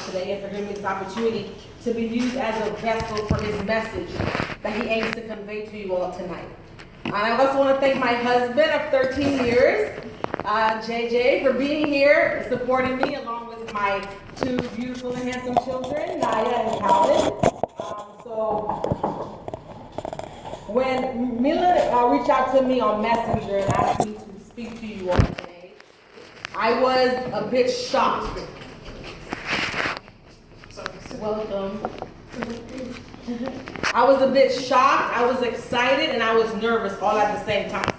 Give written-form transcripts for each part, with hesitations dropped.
today and for giving me this opportunity to be used as a vessel for his message that he aims to convey to you all tonight. I also want to thank my husband of 13 years, JJ, for being here and supporting me along with my two beautiful and handsome children, Naya and Calvin. So when Mila reached out to me on Messenger and asked me to speak to you all today, I was a bit shocked. Welcome. I was a bit shocked, I was excited, and I was nervous all at the same time.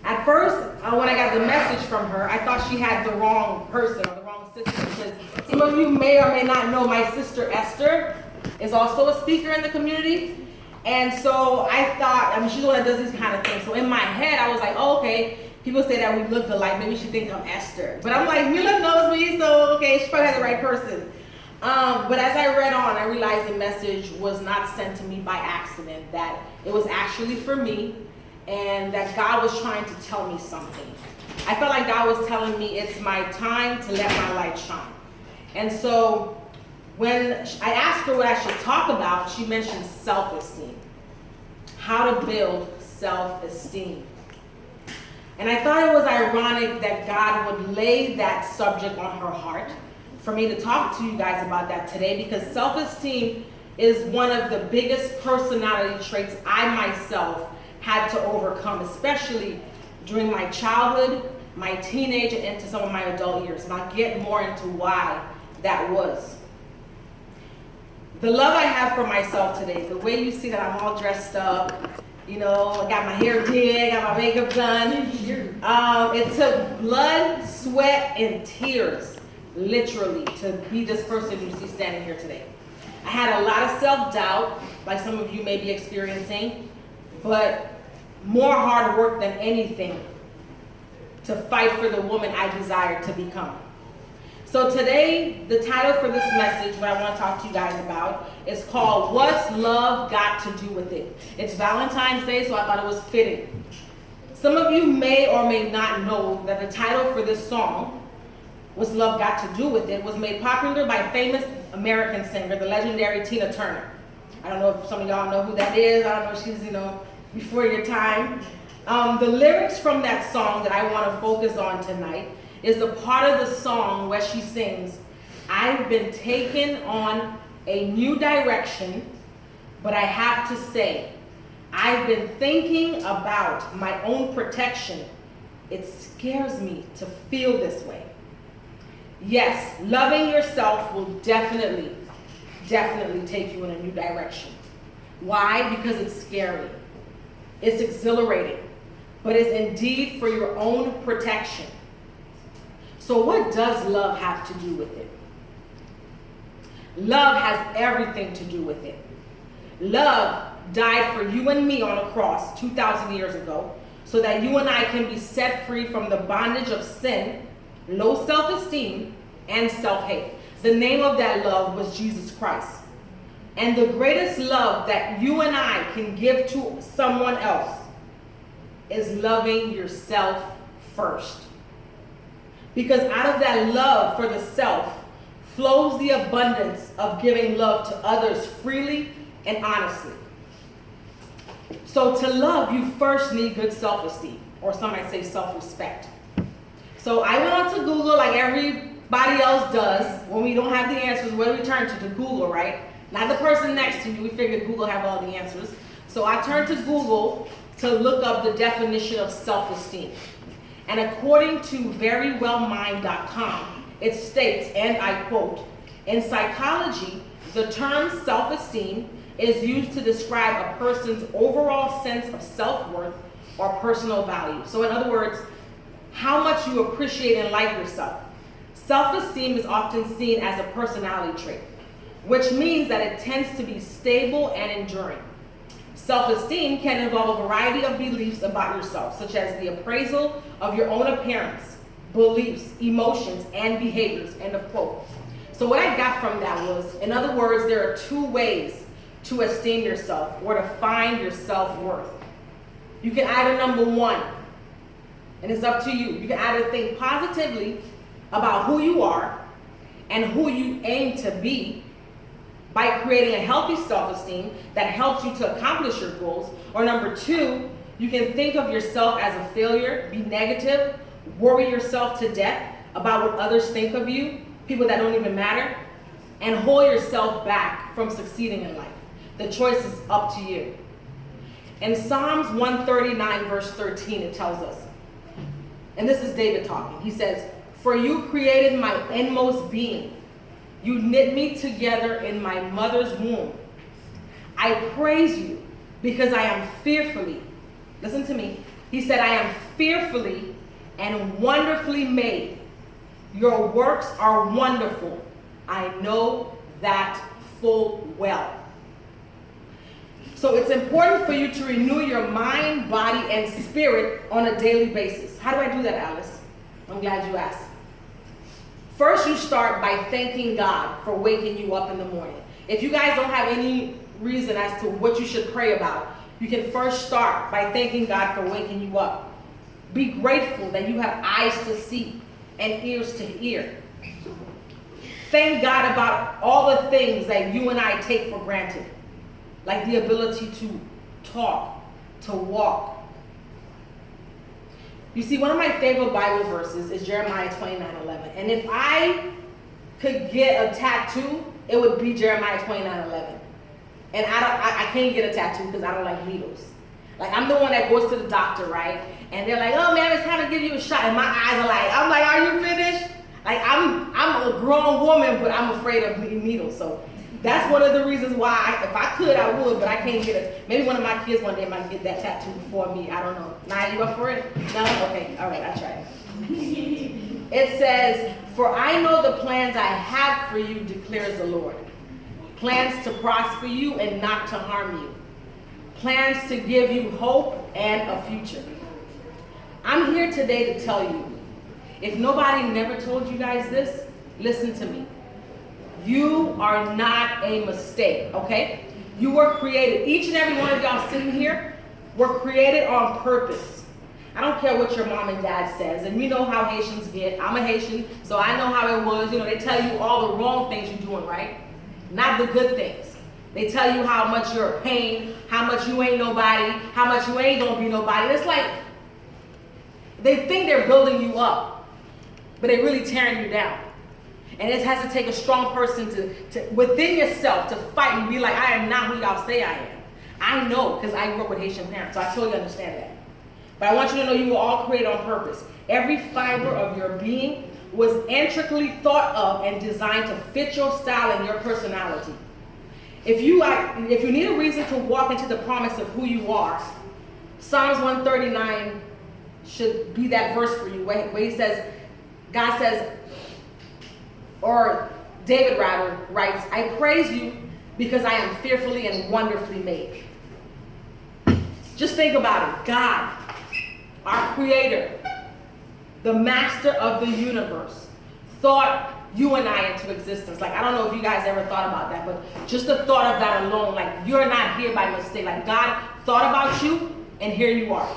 At first, when I got the message from her, I thought she had the wrong person or the wrong sister, because some of you may or may not know my sister Esther is also a speaker in the community. And so I thought, she's the one that does these kind of things. So in my head, I was like, oh, okay, people say that we look alike, maybe she thinks I'm Esther. But I'm like, Mila knows me, so okay, she probably had the right person. But as I read on, I realized the message was not sent to me by accident, that it was actually for me, and that God was trying to tell me something. I felt like God was telling me it's my time to let my light shine. And so when I asked her what I should talk about, she mentioned self-esteem. How to build self-esteem. And I thought it was ironic that God would lay that subject on her heart for me to talk to you guys about that today, because self-esteem is one of the biggest personality traits I myself had to overcome, especially during my childhood, my teenage, and into some of my adult years. And I'll get more into why that was. The love I have for myself today, the way you see that I'm all dressed up, I got my hair did, got my makeup done. It took blood, sweat, and tears, literally, to be this person you see standing here today. I had a lot of self-doubt, like some of you may be experiencing, but more hard work than anything to fight for the woman I desire to become. So today, the title for this message, what I want to talk to you guys about, is called What's Love Got to Do With It? It's Valentine's Day, so I thought it was fitting. Some of you may or may not know that the title for this song, What's Love Got to Do With It, was made popular by famous American singer, the legendary Tina Turner. I don't know if some of y'all know who that is. I don't know if she's, before your time. The lyrics from that song that I want to focus on tonight is the part of the song where she sings, I've been taken on a new direction, but I have to say, I've been thinking about my own protection. It scares me to feel this way. Yes, loving yourself will definitely take you in a new direction. Why? Because it's scary. It's exhilarating, but it's indeed for your own protection. So what does love have to do with it? Love has everything to do with it. Love died for you and me on a cross 2,000 years ago so that you and I can be set free from the bondage of sin, low self-esteem, and self-hate. The name of that love was Jesus Christ. And the greatest love that you and I can give to someone else is loving yourself first. Because out of that love for the self flows the abundance of giving love to others freely and honestly. So to love, you first need good self-esteem, or some might say self-respect. So I went on to Google like everybody else does. When we don't have the answers, where do we turn to? To Google, right? Not the person next to you. We figured Google have all the answers. So I turned to Google to look up the definition of self-esteem. And according to verywellmind.com, it states, and I quote, in psychology, the term self-esteem is used to describe a person's overall sense of self-worth or personal value. So in other words, how much you appreciate and like yourself. Self-esteem is often seen as a personality trait, which means that it tends to be stable and enduring. Self-esteem can involve a variety of beliefs about yourself, such as the appraisal of your own appearance, beliefs, emotions, and behaviors, end of quote. So what I got from that was, in other words, there are two ways to esteem yourself or to find your self-worth. You can either, number one, and it's up to you, you can either think positively about who you are and who you aim to be by creating a healthy self-esteem that helps you to accomplish your goals. Or number two, you can think of yourself as a failure, be negative, worry yourself to death about what others think of you, people that don't even matter, and hold yourself back from succeeding in life. The choice is up to you. In Psalms 139, verse 13, it tells us, and this is David talking, he says, "For you created my inmost being. You knit me together in my mother's womb. I praise you because I am fearfully," listen to me, he said, "I am fearfully and wonderfully made. Your works are wonderful. I know that full well." So it's important for you to renew your mind, body, and spirit on a daily basis. How do I do that, Alice? I'm glad you asked. First, you start by thanking God for waking you up in the morning. If you guys don't have any reason as to what you should pray about, you can first start by thanking God for waking you up. Be grateful that you have eyes to see and ears to hear. Thank God about all the things that you and I take for granted, like the ability to talk, to walk. You see, one of my favorite Bible verses is Jeremiah 29:11. And if I could get a tattoo, it would be Jeremiah 29:11. And I can't get a tattoo because I don't like needles. Like, I'm the one that goes to the doctor, right? And they're like, "Oh man, it's time to give you a shot." And my eyes are like, I'm like, "Are you finished?" Like, I'm a grown woman, but I'm afraid of needles. So that's one of the reasons why, if I could, I would, but I can't get it. Maybe one of my kids one day might get that tattoo before me. I don't know. Naya, you up for it? No? Okay. All right. I try it. It says, "For I know the plans I have for you, declares the Lord. Plans to prosper you and not to harm you. Plans to give you hope and a future." I'm here today to tell you, if nobody never told you guys this, listen to me. You are not a mistake, okay? You were created. Each and every one of y'all sitting here were created on purpose. I don't care what your mom and dad says, and we know how Haitians get. I'm a Haitian, so I know how it was. You know, they tell you all the wrong things you're doing, right? Not the good things. They tell you how much you're a pain, how much you ain't nobody, how much you ain't gonna be nobody. It's like they think they're building you up, but they're really tearing you down. And it has to take a strong person to within yourself to fight and be like, "I am not who y'all say I am." I know, because I grew up with Haitian parents, so I totally understand that. But I want you to know you were all created on purpose. Every fiber of your being was intricately thought of and designed to fit your style and your personality. If you need a reason to walk into the promise of who you are, Psalms 139 should be that verse for you, where he says, God says, or David rather writes, "I praise you because I am fearfully and wonderfully made." Just think about it. God, our creator, the master of the universe, thought you and I into existence. Like, I don't know if you guys ever thought about that, but just the thought of that alone, like, you're not here by mistake. Like, God thought about you, and here you are.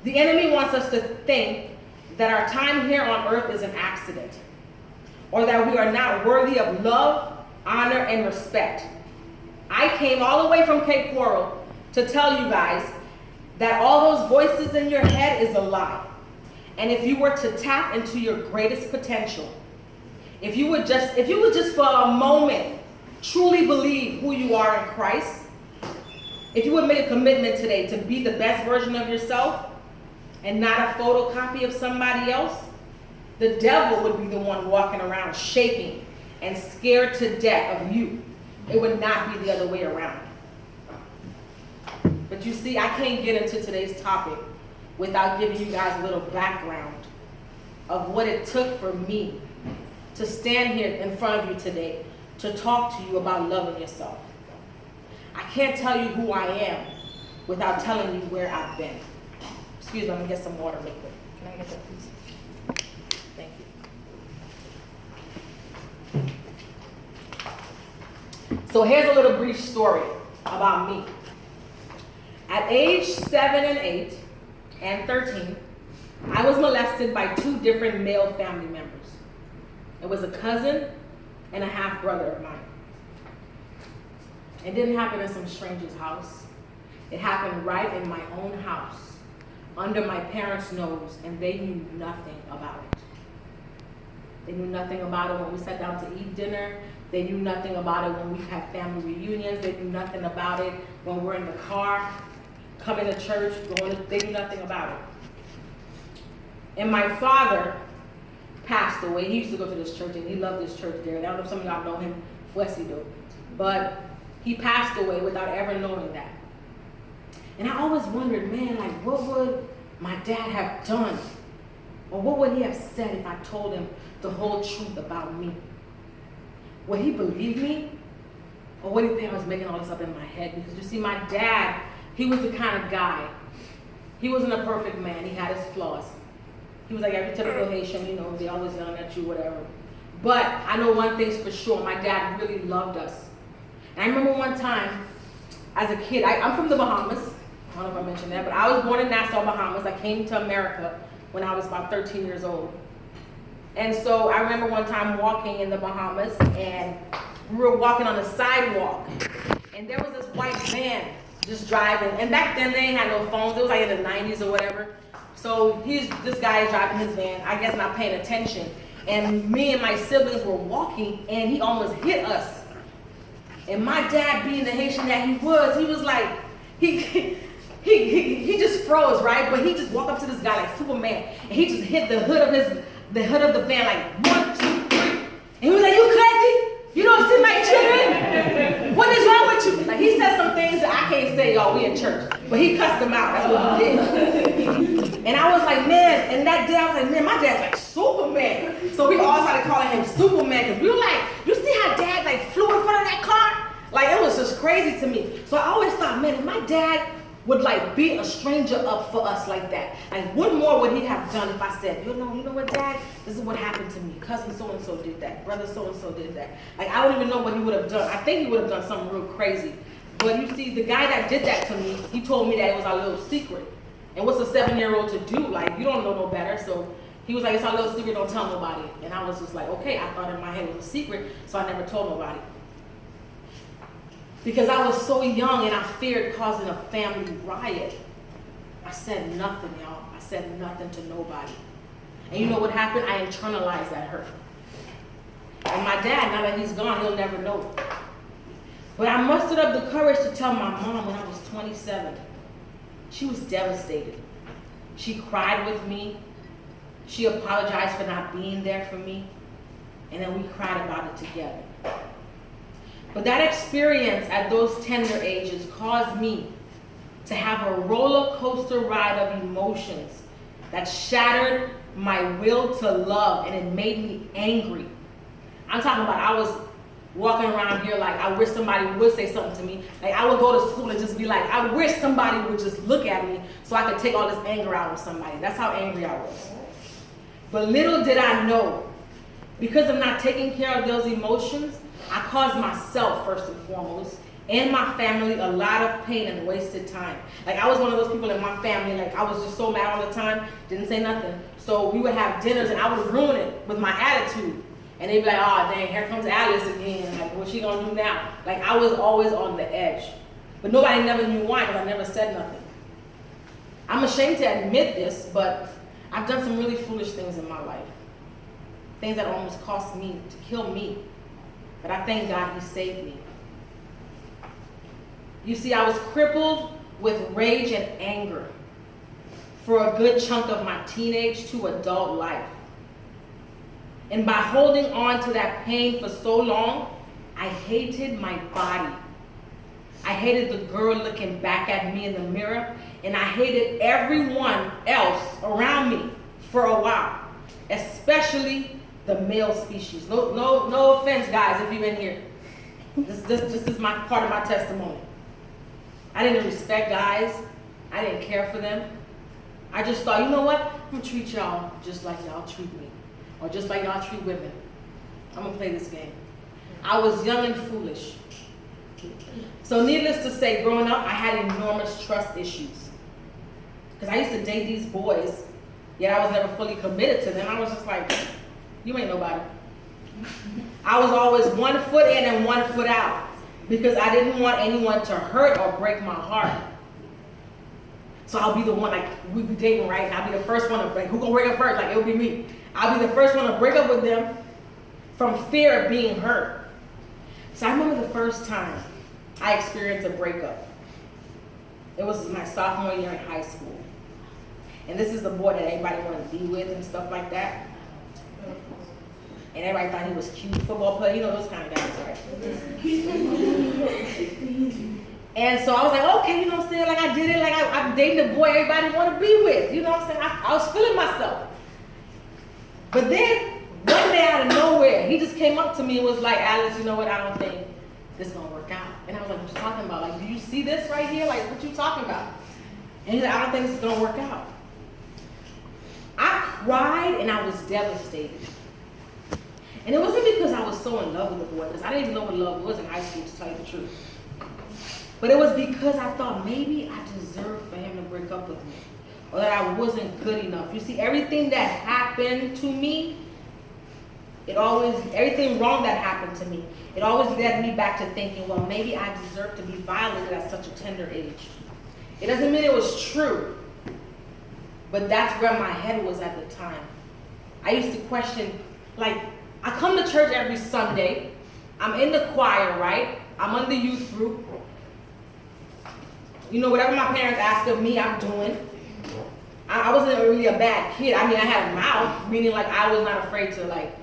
The enemy wants us to think that our time here on earth is an accident, or that we are not worthy of love, honor, and respect. I came all the way from Cape Coral to tell you guys that all those voices in your head is a lie. And if you were to tap into your greatest potential, if you would just for a moment truly believe who you are in Christ, if you would make a commitment today to be the best version of yourself and not a photocopy of somebody else, the devil would be the one walking around shaking and scared to death of you. It would not be the other way around. But you see, I can't get into today's topic without giving you guys a little background of what it took for me to stand here in front of you today to talk to you about loving yourself. I can't tell you who I am without telling you where I've been. Excuse me, I'm gonna get some water real quick. Can I get that, please? Thank you. So here's a little brief story about me. At age 7 and 8 and 13, I was molested by 2 different male family members. It was a cousin and a half brother of mine. It didn't happen in some stranger's house. It happened right in my own house, under my parents' nose, and they knew nothing about it. They knew nothing about it when we sat down to eat dinner. They knew nothing about it when we had family reunions. They knew nothing about it when we're in the car, coming to church, they knew nothing about it. And my father passed away. He used to go to this church, and he loved this church there. I don't know if some of y'all know him, Fuesido, but he passed away without ever knowing that. And I always wondered, man, like, what would my dad have done? Or what would he have said if I told him the whole truth about me? Would he believe me? Or would he think I was making all this up in my head? Because you see, my dad, he was the kind of guy, he wasn't a perfect man. He had his flaws. He was like every typical Haitian, you know, they always yelling at you, whatever. But I know one thing's for sure, my dad really loved us. And I remember one time, as a kid, I'm from the Bahamas. I don't know if I mentioned that, but I was born in Nassau, Bahamas. I came to America when I was about 13 years old. And so I remember one time walking in the Bahamas, and we were walking on the sidewalk, and there was this white van just driving. And back then they ain't had no phones. It was like in the 90s or whatever. So this guy is driving his van, I guess not paying attention. And me and my siblings were walking, and he almost hit us. And my dad, being the Haitian that he was like, he just froze, right? But he just walked up to this guy like Superman, and he just hit the hood of the van like 1, 2, 3. And he was like, "You crazy? You don't see my children? What is wrong with you?" Like, he said some things that I can't say, y'all. We in church, but he cussed them out. That's what he did. And I was like, man. And that day I was like, man, my dad's like Superman. So we all started calling him Superman, because we were like, you see how dad like flew in front of that car? Like, it was just crazy to me. So I always thought, man, if my dad would like beat a stranger up for us like that, like, what more would he have done if I said, you know what, Dad, this is what happened to me. Cousin so-and-so did that. Brother so-and-so did that. Like, I don't even know what he would have done. I think he would have done something real crazy. But you see, the guy that did that to me, he told me that it was our little secret. And what's a 7-year-old to do? Like, you don't know no better. So he was like, it's our little secret, don't tell nobody. And I was just like, okay, I thought in my head it was a secret, so I never told nobody. Because I was so young and I feared causing a family riot. I said nothing, y'all. I said nothing to nobody. And you know what happened? I internalized that hurt. And my dad, now that he's gone, he'll never know. But I mustered up the courage to tell my mom when I was 27. She was devastated. She cried with me. She apologized for not being there for me. And then we cried about it together. But that experience at those tender ages caused me to have a roller coaster ride of emotions that shattered my will to love, and it made me angry. I'm talking about, I was walking around here like, I wish somebody would say something to me. Like, I would go to school and just be like, I wish somebody would just look at me so I could take all this anger out on somebody. That's how angry I was. But little did I know, because of not taking care of those emotions, I caused myself, first and foremost, and my family a lot of pain and wasted time. Like, I was one of those people in my family, like, I was just so mad all the time, didn't say nothing. So we would have dinners and I would ruin it with my attitude. And they'd be like, oh, dang, here comes Alice again. Like, what's she gonna do now? Like, I was always on the edge. But nobody never knew why, because I never said nothing. I'm ashamed to admit this, but I've done some really foolish things in my life. Things that almost cost me to kill me. But I thank God he saved me. You see, I was crippled with rage and anger for a good chunk of my teenage to adult life. And by holding on to that pain for so long, I hated my body. I hated the girl looking back at me in the mirror, and I hated everyone else around me for a while, especially the male species. No offense, guys, if you're in here. This is my part of my testimony. I didn't respect guys. I didn't care for them. I just thought, you know what? I'm gonna treat y'all just like y'all treat me, or just like y'all treat women. I'm gonna play this game. I was young and foolish. So needless to say, growing up, I had enormous trust issues. Because I used to date these boys, yet I was never fully committed to them. I was just like, you ain't nobody. I was always 1 foot in and 1 foot out because I didn't want anyone to hurt or break my heart. So I'll be the one, like, we be dating, right? And I'll be the first one to break. Who gonna break up first? Like, it'll be me. I'll be the first one to break up with them from fear of being hurt. So I remember the first time I experienced a breakup. It was my sophomore year in high school. And this is the boy that everybody wanted to be with and stuff like that. And everybody thought he was cute, football player, you know those kind of guys, right? And so I was like, okay, you know what I'm saying? Like I did it, like I'm dating the boy everybody want to be with. You know what I'm saying? I was feeling myself. But then, one day out of nowhere, he just came up to me and was like, Alice, you know what? I don't think this is going to work out. And I was like, what you talking about? Like, do you see this right here? Like, what you talking about? And he's like, I don't think this is going to work out. I cried and I was devastated. And it wasn't because I was so in love with the boy, because I didn't even know what love was in high school, to tell you the truth. But it was because I thought maybe I deserved for him to break up with me, or that I wasn't good enough. You see, everything that happened to me, everything wrong that happened to me, it always led me back to thinking, well, maybe I deserve to be violated at such a tender age. It doesn't mean it was true, but that's where my head was at the time. I used to question, like, I come to church every Sunday. I'm in the choir, right? I'm on the youth group. You know, whatever my parents ask of me, I'm doing. I wasn't really a bad kid. I mean, I had a mouth, meaning like I was not afraid to like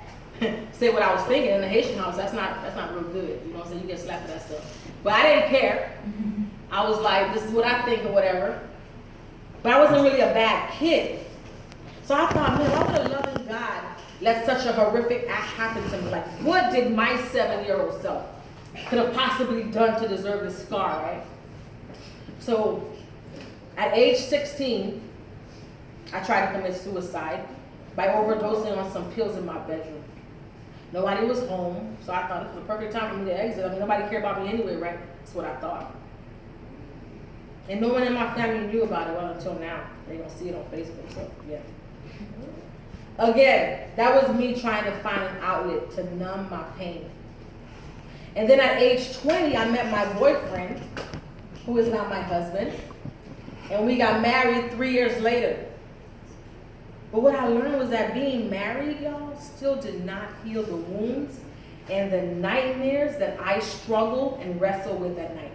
say what I was thinking. In the Haitian house, that's not real good. You know what I'm saying? You get slapped for that stuff. But I didn't care. I was like, this is what I think or whatever. But I wasn't really a bad kid. So I thought, man, why would a loving God let such a horrific act happen to me? Like, what did my 7-year-old self could have possibly done to deserve this scar, right? So at age 16, I tried to commit suicide by overdosing on some pills in my bedroom. Nobody was home, so I thought it was the perfect time for me to exit. I mean, nobody cared about me anyway, right? That's what I thought. And no one in my family knew about it, well, until now. They don't see it on Facebook, so yeah. Again, that was me trying to find an outlet to numb my pain. And then at age 20, I met my boyfriend, who is now my husband, and we got married 3 years later. But what I learned was that being married, y'all, still did not heal the wounds and the nightmares that I struggle and wrestle with at night.